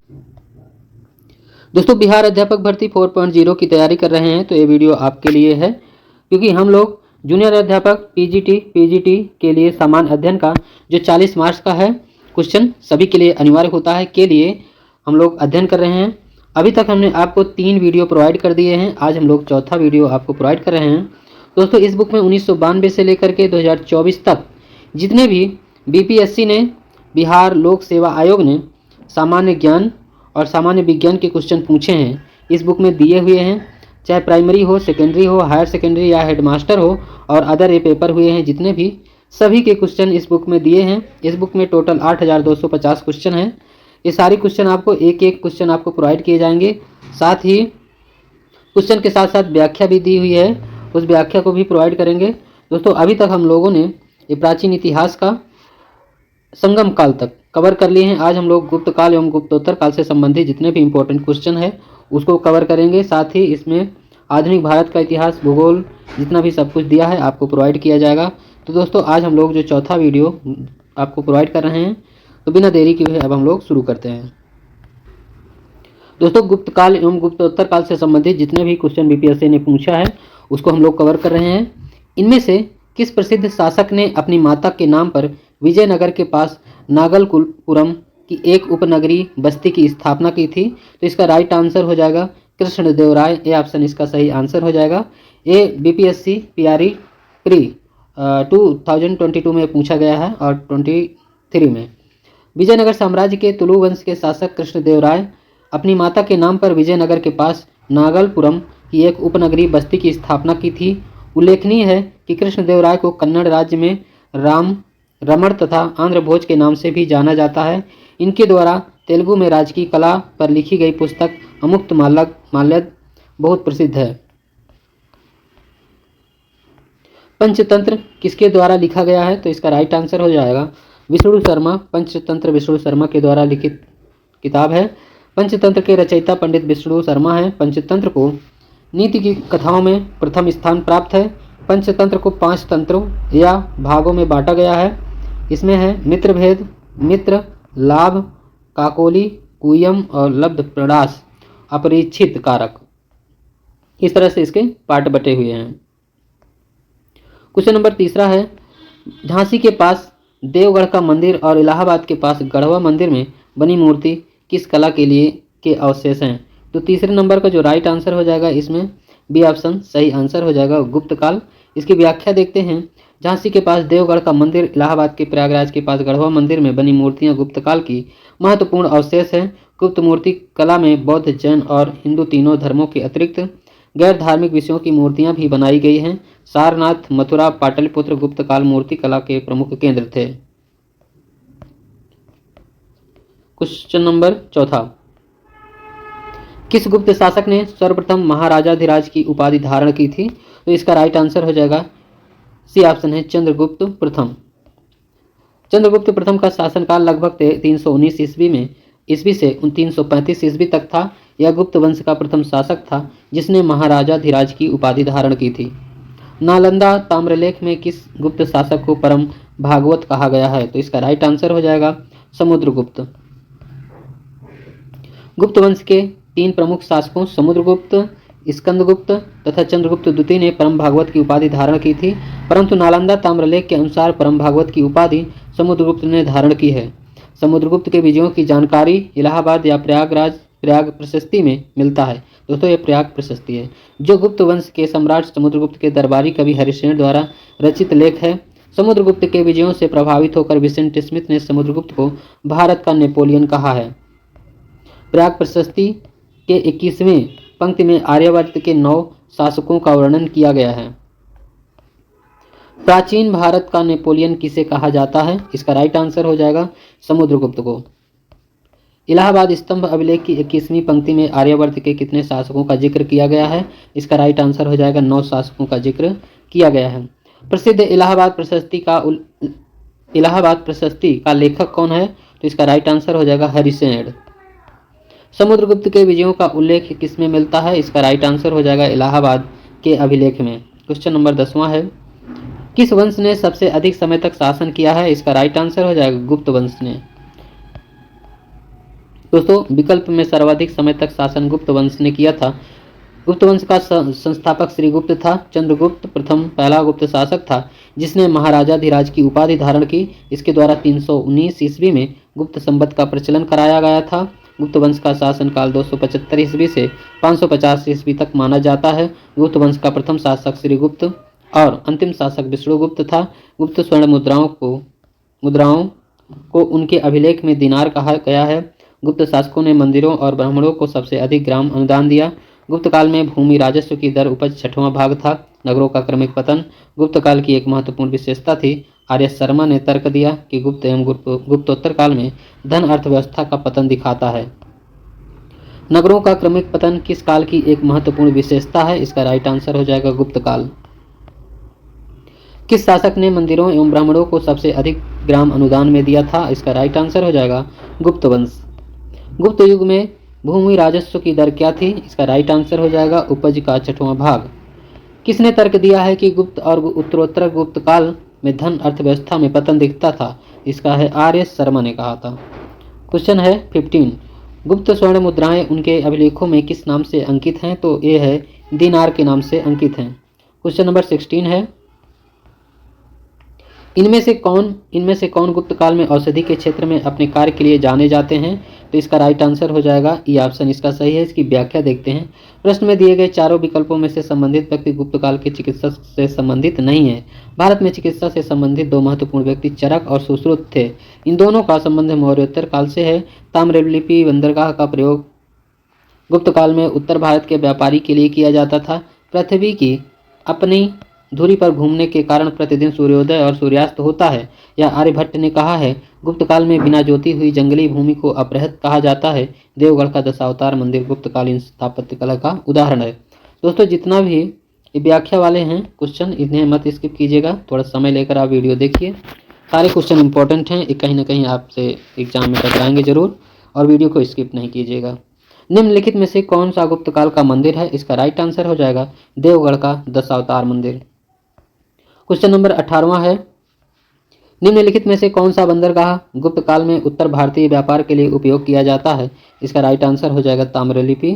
दोस्तों बिहार अध्यापक भर्ती 4.0 की तैयारी कर रहे हैं तो ये वीडियो आपके लिए है, क्योंकि हम लोग जूनियर अध्यापक पीजीटी के लिए सामान्य अध्ययन का जो 40 मार्क्स का है क्वेश्चन सभी के लिए अनिवार्य होता है के लिए हम लोग अध्ययन कर रहे हैं। अभी तक हमने आपको 3 वीडियो प्रोवाइड कर दिए हैं, आज हम लोग चौथा वीडियो आपको प्रोवाइड कर रहे हैं। दोस्तों इस बुक में 1992 से लेकर के 2024 तक जितने भी बीपीएससी ने, बिहार लोक सेवा आयोग ने सामान्य ज्ञान और सामान्य विज्ञान के क्वेश्चन पूछे हैं इस बुक में दिए हुए हैं, चाहे प्राइमरी हो, सेकेंडरी हो, हायर सेकेंडरी या हेडमास्टर हो और अदर ये पेपर हुए हैं जितने भी, सभी के क्वेश्चन इस बुक में दिए हैं। इस बुक में टोटल 8250 क्वेश्चन हैं। ये सारे क्वेश्चन आपको एक एक क्वेश्चन आपको प्रोवाइड किए जाएंगे, साथ ही क्वेश्चन के साथ साथ व्याख्या भी दी हुई है, उस व्याख्या को भी प्रोवाइड करेंगे। दोस्तों अभी तक हम लोगों ने ये प्राचीन इतिहास का संगम काल तक कवर कर लिए हैं। आज हम लोग गुप्त काल एवं गुप्तोत्तर काल से संबंधित जितने भी इंपॉर्टेंट क्वेश्चन है उसको कवर करेंगे, साथ ही इसमें आधुनिक भारत का इतिहास, भूगोल, जितना भी सब कुछ दिया है आपको प्रोवाइड किया जाएगा। तो दोस्तों आज हम लोग जो चौथा वीडियो आपको प्रोवाइड कर रहे हैं, तो बिना देरी किए हुए अब हम लोग शुरू करते हैं। दोस्तों गुप्त काल एवं गुप्तोत्तर काल से संबंधित जितने भी क्वेश्चन बीपीएससी ने पूछा है उसको हम लोग कवर कर रहे हैं। इनमें से किस प्रसिद्ध शासक ने अपनी माता के नाम पर विजयनगर के पास नागलपुरम की एक उपनगरीय बस्ती की स्थापना की थी? तो इसका राइट आंसर हो जाएगा कृष्णदेवराय। ये ऑप्शन इसका सही आंसर हो जाएगा। ये बीपीएससी पीआरई प्री 2022 में पूछा गया है और 23 में। विजयनगर साम्राज्य के तुलु वंश के शासक कृष्णदेवराय अपनी माता के नाम पर विजयनगर के पास नागलपुरम की एक उपनगरीय बस्ती की स्थापना की थी। उल्लेखनीय है कि कृष्णदेवराय को कन्नड़ राज्य में रमण तथा आंध्र भोज के नाम से भी जाना जाता है। इनके द्वारा तेलुगु में राजकीय कला पर लिखी गई पुस्तक अमुक्त माल्यद बहुत प्रसिद्ध है। पंचतंत्र किसके द्वारा लिखा गया है? तो इसका राइट आंसर हो जाएगा विष्णु शर्मा। पंचतंत्र विष्णु शर्मा के द्वारा लिखित किताब है। पंचतंत्र के रचयिता पंडित विष्णु शर्मा हैं। पंचतंत्र को नीति की कथाओं में प्रथम स्थान प्राप्त है। पंचतंत्र को 5 तंत्रों या भागों में बांटा गया है। इसमें है मित्रभेद, मित्र, लाभ, काकोली, कुयम और लब्ध प्रणास, अपरिचित कारक। इस तरह से इसके पार्ट बटे हुए हैं। क्वेश्चन नंबर 3 है, झांसी के पास देवगढ़ का मंदिर और इलाहाबाद के पास गढ़वा मंदिर में बनी मूर्ति किस कला के लिए के अवशेष हैं? तो तीसरे नंबर का जो राइट आंसर हो जाएगा इसमें बी ऑप्शन सही आंसर हो जाएगा, गुप्त काल। इसकी व्याख्या देखते हैं। झांसी के पास देवगढ़ का मंदिर, इलाहाबाद के प्रयागराज के पास गढ़वा मंदिर में बनी मूर्तियां गुप्त काल की महत्वपूर्ण अवशेष हैं। गुप्त मूर्ति कला में बौद्ध, जैन और हिंदू तीनों धर्मों के अतिरिक्त गैर धार्मिक विषयों की मूर्तियां भी बनाई गई हैं। सारनाथ, मथुरा, पाटलिपुत्र गुप्त काल मूर्ति कला के प्रमुख केंद्र थे। क्वेश्चन नंबर 4, किस गुप्त शासक ने सर्वप्रथम महाराजाधिराज की उपाधि धारण की थी? तो इसका राइट आंसर हो जाएगा सी ऑप्शन है चंद्रगुप्त प्रथम। चंद्रगुप्त प्रथम का शासनकाल लगभग 319 ईस्वी से 335 ईस्वी तक था। यह गुप्त वंश का प्रथम शासक था जिसने महाराजाधिराज की उपाधि धारण की थी। नालंदा ताम्रलेख में किस गुप्त शासक को परम भागवत कहा गया है? तो इसका राइट आंसर हो जाएगा समुद्रगुप्त। गुप्त वंश के 3 प्रमुख शासकों समुद्रगुप्त, स्कंदगुप्त तथा चंद्रगुप्त द्वितीय ने परम भागवत की उपाधि धारण की थी, परंतु नालंदा ताम्रलेख के अनुसार परम भागवत की उपाधि समुद्रगुप्त ने धारण की है। समुद्रगुप्त के विजयों की जानकारी इलाहाबाद या प्रयाग प्रशस्ति में मिलता है। दोस्तों ये प्रयाग प्रशस्ति है जो गुप्त वंश के सम्राट समुद्रगुप्त के दरबारी कवि हरिश्चंद्र द्वारा रचित लेख है। समुद्रगुप्त के विजयों से प्रभावित होकर विसेंट स्मिथ ने समुद्रगुप्त को भारत का नेपोलियन कहा है। प्रयाग प्रशस्ति के 21वें पंक्ति में आर्यावर्त के 9 शासकों का वर्णन किया गया है। प्राचीन भारत का नेपोलियन किसे कहा जाता है? इसका राइट आंसर हो जाएगा समुद्रगुप्त को। इलाहाबाद स्तंभ अभिलेख की 21वीं पंक्ति में आर्यावर्त के कितने शासकों का जिक्र किया गया है? इसका राइट आंसर हो जाएगा 9 शासकों का जिक्र किया गया है। प्रसिद्ध इलाहाबाद प्रशस्ति का लेखक कौन है? तो इसका राइट आंसर हो जाएगा हरिश्चंद्र। समुद्रगुप्त के विजयों का उल्लेख किसमें मिलता है? इसका राइट आंसर हो जाएगा इलाहाबाद के अभिलेख में। क्वेश्चन नंबर 10वां है, किस वंश ने सबसे अधिक समय तक शासन किया है? इसका राइट आंसर हो जाएगा गुप्त वंश ने। दोस्तों विकल्प में सर्वाधिक समय तक शासन गुप्त वंश ने किया था। गुप्त वंश का संस्थापक श्रीगुप्त था। चंद्रगुप्त प्रथम पहला गुप्त शासक था जिसने महाराजाधिराज की उपाधि धारण की। इसके द्वारा 319 ईस्वी में गुप्त संवत का प्रचलन कराया गया था। गुप्त वंश का शासनकाल 275 ईस्वी से 550 ईस्वी तक माना जाता है। गुप्त वंश का प्रथम शासक श्रीगुप्त और अंतिम शासक विष्णुगुप्त था। गुप्त स्वर्ण मुद्राओं को उनके अभिलेख में दिनार कहा गया है। गुप्त शासकों ने मंदिरों और ब्राह्मणों को सबसे अधिक ग्राम अनुदान दिया। गुप्त काल में भूमि राजस्व की दर उपज 6वां भाग था। नगरों का क्रमिक पतन गुप्त काल की एक महत्वपूर्ण विशेषता थी। आर्य शर्मा ने तर्क दिया कि गुप्त एवं गुप्तोत्तर काल में धन अर्थव्यवस्था का पतन दिखाता है। नगरों का क्रमिक पतन किस काल की एक महत्वपूर्ण विशेषता है? इसका राइट आंसर हो जाएगा गुप्त काल। किस शासक ने मंदिरों एवं ब्राह्मणों को सबसे अधिक ग्राम अनुदान में दिया था? इसका राइट आंसर हो जाएगा गुप्त वंश। गुप्त युग में भूमि राजस्व की दर क्या थी? इसका राइट आंसर हो जाएगा उपज का 6वां भाग। किसने तर्क दिया है कि गुप्त और उत्तरोत्तर गुप्त काल में धन अर्थव्यवस्था में पतन दिखता था? इसका है आर्य शर्मा ने कहा था। क्वेश्चन है 15। गुप्त स्वर्ण मुद्राएं उनके अभिलेखों में किस नाम से अंकित हैं? तो ये है दिनार के नाम से अंकित हैं। क्वेश्चन नंबर 16 है इनमें से कौन गुप्त काल में औषधि के क्षेत्र में अपने कार्य के लिए जाने जाते हैं? तो इसका राइट आंसर हो जाएगा ई ऑप्शन इसका सही है। इसकी व्याख्या देखते हैं। प्रश्न में दिए गए चारों विकल्पों में से संबंधित व्यक्ति गुप्त काल की चिकित्सा से संबंधित नहीं है। भारत में चिकित्सा से संबंधित दो महत्वपूर्ण व्यक्ति चरक और सुश्रुत थे। इन दोनों का संबंध मौर्योत्तर काल से है। ताम्रलिपि बंदरगाह का प्रयोग गुप्त काल में उत्तर भारत के व्यापारी के लिए किया जाता था। पृथ्वी की अपनी धुरी पर घूमने के कारण प्रतिदिन सूर्योदय और सूर्यास्त होता है। यह आर्यभट्ट ने कहा है। गुप्त काल में बिना जोती हुई जंगली भूमि को अपृहत कहा जाता है। देवगढ़ का दशावतार मंदिर गुप्तकालीन स्थापत्य कला का उदाहरण है। दोस्तों जितना भी व्याख्या वाले हैं क्वेश्चन इन्हें मत स्किप कीजिएगा। थोड़ा समय लेकर आप वीडियो देखिए। सारे क्वेश्चन इंपॉर्टेंट हैं। कहीं ना कहीं आपसे एग्जाम में टकराएंगे जरूर और वीडियो को स्किप नहीं कीजिएगा। निम्नलिखित में से कौन सा गुप्त काल का मंदिर है? इसका राइट आंसर हो जाएगा देवगढ़ का दशावतार मंदिर। क्वेश्चन नंबर 18वां है निम्नलिखित में से कौन सा बंदरगाह गुप्त काल में उत्तर भारतीय व्यापार के लिए उपयोग किया जाता है? इसका राइट आंसर हो जाएगा ताम्रलिपि।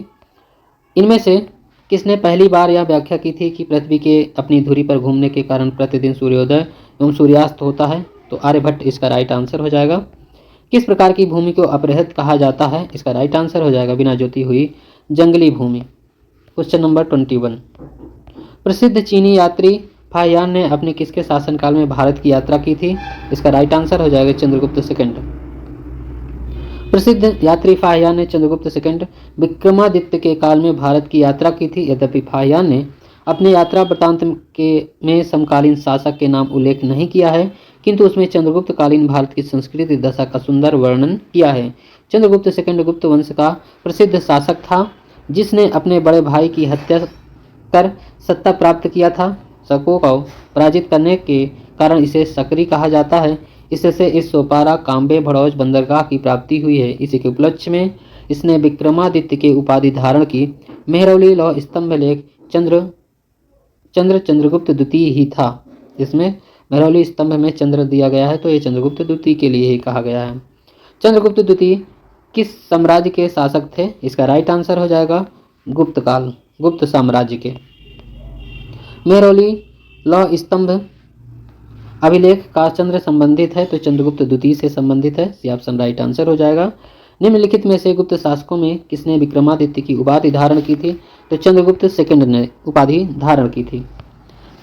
इनमें से किसने पहली बार यह व्याख्या की थी कि पृथ्वी के अपनी धुरी पर घूमने के कारण प्रतिदिन सूर्योदय एवं सूर्यास्त होता है? तो आर्यभट्ट इसका राइट आंसर हो जाएगा। किस प्रकार की भूमि को अपृहत कहा जाता है? इसका राइट आंसर हो जाएगा बिना जोती हुई जंगली भूमि। क्वेश्चन नंबर 21 प्रसिद्ध चीनी यात्री फाहियान ने अपने किसके शासनकाल में भारत की यात्रा की थी? इसका राइट आंसर हो जाएगा चंद्रगुप्त सेकंड। प्रसिद्ध यात्री फाहियान ने चंद्रगुप्त सेकंड विक्रमादित्य के काल में भारत की यात्रा की थी। यद्यपि फाहियान ने अपने यात्रा वृत्तांत में समकालीन शासक के नाम उल्लेख नहीं किया है, किंतु उसमें चंद्रगुप्त कालीन भारत की संस्कृति दशा का सुंदर वर्णन किया है। चंद्रगुप्त सेकंड गुप्त वंश का प्रसिद्ध शासक था जिसने अपने बड़े भाई की हत्या कर सत्ता प्राप्त किया था। शकों को पराजित करने के कारण इसे सकरी कहा जाता है। इससे इस सोपारा काम्बे भड़ौज बंदरगाह की प्राप्ति हुई है। इसी के उपलक्ष्य में इसने विक्रमादित्य के उपाधि धारण की। मेहरौली लौह स्तंभ लेख चंद्रगुप्त द्वितीय ही था। इसमें मेहरौली स्तंभ में चंद्र दिया गया है तो ये चंद्रगुप्त द्वितीय के लिए ही कहा गया है। चंद्रगुप्त द्वितीय किस साम्राज्य के शासक थे? इसका राइट आंसर हो जाएगा गुप्त काल गुप्त साम्राज्य के। मेहरौली लौह स्तंभ अभिलेख का चंद्र संबंधित है तो चंद्रगुप्त द्वितीय से संबंधित है। सी ऑप्शन राइट आंसर हो जाएगा। निम्नलिखित में से गुप्त शासकों में किसने विक्रमादित्य की उपाधि धारण की थी? तो चंद्रगुप्त सेकंड ने उपाधि धारण की थी।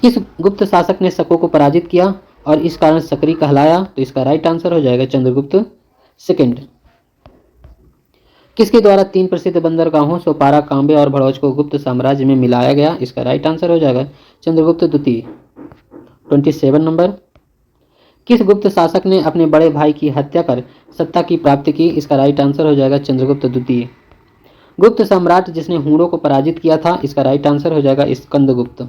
किस गुप्त शासक ने शकों को पराजित किया और इस कारण सकरी कहलाया? तो इसका राइट आंसर हो जाएगा चंद्रगुप्त सेकंड। किसके द्वारा 3 प्रसिद्ध बंदरगाहों सोपारा काम्बे और भड़ौज को गुप्त साम्राज्य में मिलाया गया? इसका राइट आंसर हो जाएगा चंद्रगुप्त द्वितीय। 27 नंबर किस गुप्त शासक ने अपने बड़े भाई की हत्या कर सत्ता की प्राप्ति की? इसका राइट आंसर हो जाएगा चंद्रगुप्त द्वितीय। गुप्त सम्राट जिसने हूणों को पराजित किया था, इसका राइट आंसर हो जाएगा स्कंदगुप्त।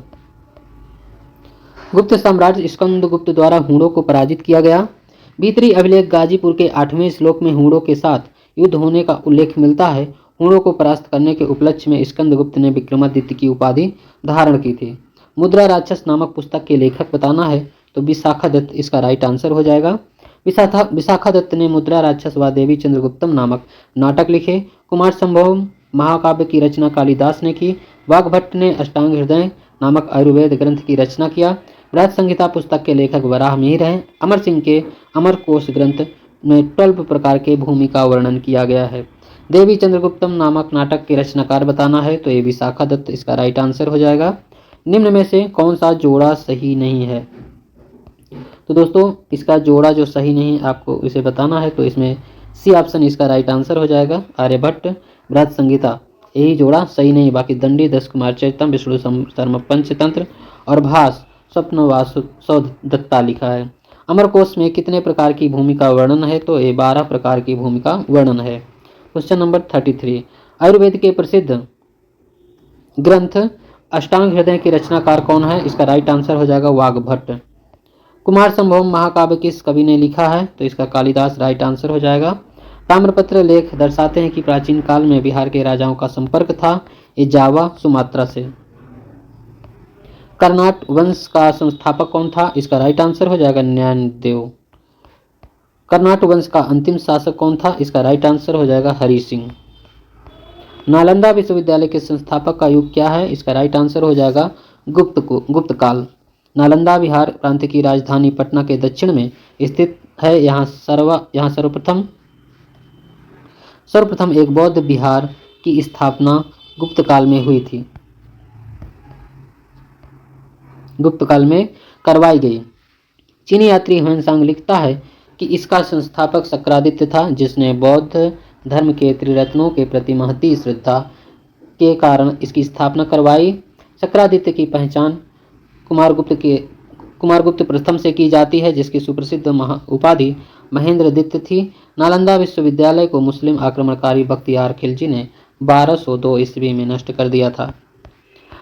गुप्त सम्राट स्कंदगुप्त द्वारा हूणों को पराजित किया गया। भीतरी अभिलेख गाजीपुर के 8वें श्लोक में हूणों के साथ युद्ध होने का उल्लेख मिलता है। हूणों को परास्त करने के उपलक्ष्य में स्कंदगुप्त ने विक्रमादित्य की उपाधि धारण की थी। मुद्रा राक्षस नामक पुस्तक के लेखक बताना है तो विशाखादत्त इसका राइट आंसर हो जाएगा। विशाखा दत्त ने मुद्रा राक्षस व देवी चंद्रगुप्तम नामक नाटक लिखे। कुमार संभव महाकाव्य की रचना कालिदास ने की। वाग्भट्ट ने अष्टांग हृदय नामक आयुर्वेद ग्रंथ की रचना किया। बृहत संहिता पुस्तक के लेखक वराह मिहिर हैं। अमर सिंह के अमर कोश ग्रंथ में 12 प्रकार के भूमि का वर्णन किया गया है। देवी चंद्रगुप्तम नामक नाटक के रचनाकार बताना है तो ये विशाखा दत्त इसका राइट आंसर हो जाएगा। निम्न में से कौन सा जोड़ा सही नहीं है? तो दोस्तों इसका जोड़ा जो सही नहीं है आपको इसे बताना है, तो इसमें सी ऑप्शन इसका राइट आंसर हो जाएगा। आर्यभट्ट, बृहत संहिता, यही जोड़ा सही नहीं। बाकी दंडी, 10 कुमार चरितम, विष्णु शर्मा पंचतंत्र और भास स्वप्न वासुसौध दत्ता लिखा है। अमरकोश में कितने प्रकार की भूमि का वर्णन है? तो ये 12 प्रकार की भूमि का वर्णन है। क्वेश्चन नंबर 33, आयुर्वेद के प्रसिद्ध ग्रंथ अष्टांग हृदय के रचनाकार कौन है? इसका राइट आंसर हो जाएगा वाग्भट्ट। कुमार संभवम महाकाव्य किस कवि ने लिखा है? तो इसका कालिदास राइट आंसर हो जाएगा। ताम्रपत्र लेख दर्शाते हैं कि प्राचीन काल में बिहार के राजाओं का संपर्क था ये जावा सुमात्रा से। कर्नाट वंश का संस्थापक कौन था? इसका राइट आंसर हो जाएगा ज्ञानदेव। कर्नाट वंश का अंतिम शासक कौन था? इसका राइट आंसर हो जाएगा हरि सिंह। नालंदा विश्वविद्यालय के संस्थापक का युग क्या है? इसका राइट आंसर हो जाएगा गुप्त काल। नालंदा बिहार प्रांत की राजधानी पटना के दक्षिण में स्थित है। यहाँ सर्वप्रथम एक बौद्ध विहार की स्थापना गुप्त काल में हुई थी, गुप्त काल में करवाई गई। चीनी यात्री ह्वेनसांग लिखता है कि इसका संस्थापक शक्रादित्य था, जिसने बौद्ध धर्म के त्रिरत्नों के प्रति महती श्रद्धा के कारण इसकी स्थापना करवाई। शक्रादित्य की पहचान कुमारगुप्त प्रथम से की जाती है, जिसकी सुप्रसिद्ध उपाधि महेंद्रदित्य थी। नालंदा विश्वविद्यालय को मुस्लिम आक्रमणकारी बख्तियार खिलजी ने 1202 ईस्वी में नष्ट कर दिया था।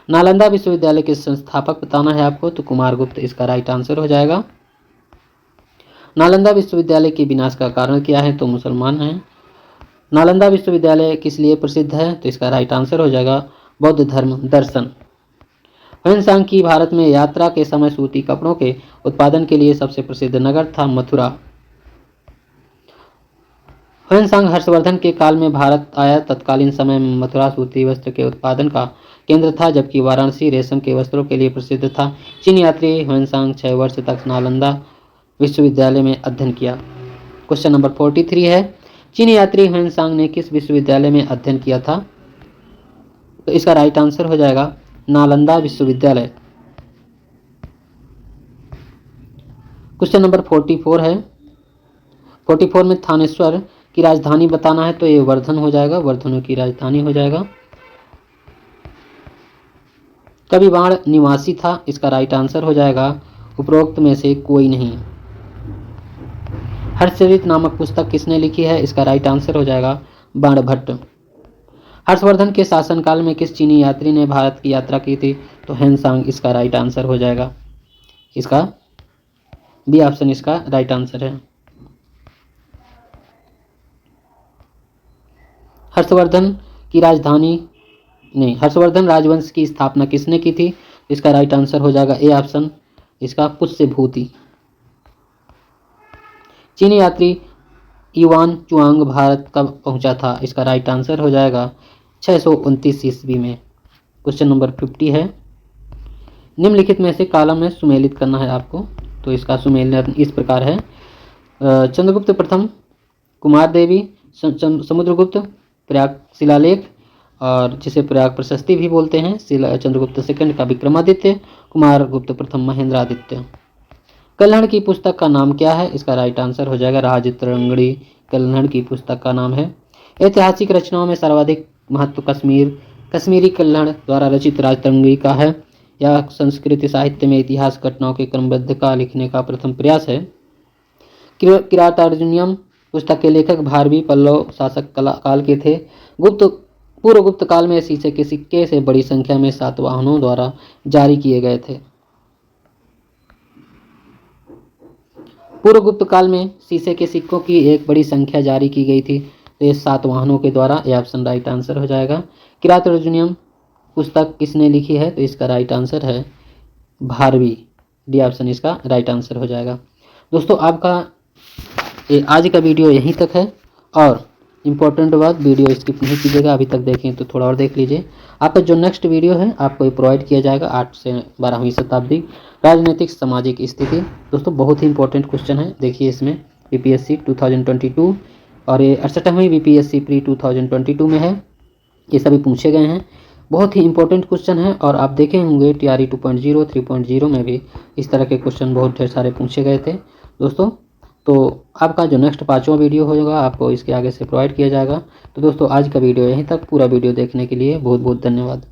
नालंदा विश्वविद्यालय के संस्थापक बताना है आपको, तो कुमारगुप्त इसका राइट आंसर हो जाएगा। नालंदा विश्वविद्यालय के विनाश का कारण क्या है? तो मुसलमान हैं। नालंदा विश्वविद्यालय किस लिए प्रसिद्ध है? तो इसका राइट आंसर हो जाएगा बौद्ध धर्म दर्शन। ह्वेनसांग की भारत में यात्रा के समय सूती कपड़ों के उत्पादन के लिए सबसे प्रसिद्ध नगर था मथुरा। ह्वेनसांग हर्षवर्धन के काल में भारत आया। तत्कालीन समय में मथुरा सूती वस्त्र के उत्पादन का केंद्र था, जबकि वाराणसी रेशम के वस्त्रों के लिए प्रसिद्ध था। चीनी यात्री ह्वेनसांग 6 वर्ष तक नालंदा विश्वविद्यालय में अध्ययन किया। क्वेश्चन नंबर 43 है, चीनी यात्री ह्वेनसांग ने किस विश्वविद्यालय में अध्ययन किया था? तो इसका राइट आंसर हो जाएगा नालंदा विश्वविद्यालय। क्वेश्चन नंबर 44 है। 44 में थानेश्वर की राजधानी बताना है, तो ये वर्धन हो जाएगा, वर्धनों की राजधानी हो जाएगा। कविबाण निवासी था, इसका राइट आंसर हो जाएगा उपरोक्त में से कोई नहीं। हर्षचरित नामक पुस्तक किसने लिखी है? इसका राइट आंसर हो जाएगा बाणभट्ट। हर्षवर्धन के शासनकाल में किस चीनी यात्री ने भारत की यात्रा की थी? तो ह्वेनसांग इसका राइट आंसर हो जाएगा। इसका बी ऑप्शन इसका राइट आंसर है। हर्षवर्धन राजवंश की स्थापना किसने की थी? इसका राइट आंसर हो जाएगा ए ऑप्शन इसका पुष्यभूति। चीनी यात्री युआन चुआंग भारत कब पहुंचा था? इसका राइट आंसर हो जाएगा 629 ईस्वी में। क्वेश्चन नंबर 50 है, निम्नलिखित में से कॉलम में सुमेलित करना है आपको, तो इसका सुमेलन इस प्रकार है। चंद्रगुप्त प्रथम, कुमार देवी, समुद्रगुप्त, प्रयाग शिलालेख और जिसे प्रयाग प्रशस्ति भी बोलते हैं, चंद्रगुप्त सेकंड का विक्रमादित्य, कुमारगुप्त प्रथम महेंद्रादित्य। कल्हण की पुस्तक का नाम क्या है? इसका राइट आंसर हो जाएगा राजतरंगिणी कल्हण की पुस्तक का नाम है। ऐतिहासिक रचनाओं में सर्वाधिक महत्व कश्मीरी कल्हण द्वारा रचित राजतरंगिणी का है। यह संस्कृत साहित्य में इतिहास घटनाओं के क्रमबद्ध का लिखने का प्रथम प्रयास है। किरातार्जुनीयम पुस्तक के लेखक भारवी पल्लव शासक काल के थे। पूर्व गुप्त काल में शीशे के सिक्के से बड़ी संख्या में सातवाहनों द्वारा जारी किए गए थे। पूर्व गुप्त काल में शीशे के सिक्कों की एक बड़ी संख्या जारी की गई थी, तो ये सातवाहनों के द्वारा। ये ऑप्शन राइट आंसर हो जाएगा। किरातार्जुनीयम पुस्तक किसने लिखी है? तो इसका राइट आंसर है भारवी, डी ऑप्शन इसका राइट आंसर हो जाएगा। दोस्तों आपका ये आज का वीडियो यहीं तक है। और इम्पोर्टेंट बात, वीडियो स्किप नहीं कीजिएगा, अभी तक देखें तो थोड़ा और देख लीजिए। आपका जो नेक्स्ट वीडियो है आपको ये प्रोवाइड किया जाएगा 8 से 12वीं शताब्दी राजनीतिक सामाजिक स्थिति। दोस्तों बहुत ही इंपॉर्टेंट क्वेश्चन है, देखिए इसमें बीपीएससी 2022 और ये 68वीं बीपीएससी प्री 2022 में है, ये सभी पूछे गए हैं। बहुत ही इंपॉर्टेंट क्वेश्चन है और आप देखे होंगे TRE 2.0 3.0 में भी इस तरह के क्वेश्चन बहुत ढेर सारे पूछे गए थे दोस्तों। तो आपका जो नेक्स्ट 5वां वीडियो होगा आपको इसके आगे से प्रोवाइड किया जाएगा। तो दोस्तों आज का वीडियो यहीं तक, पूरा वीडियो देखने के लिए बहुत बहुत धन्यवाद।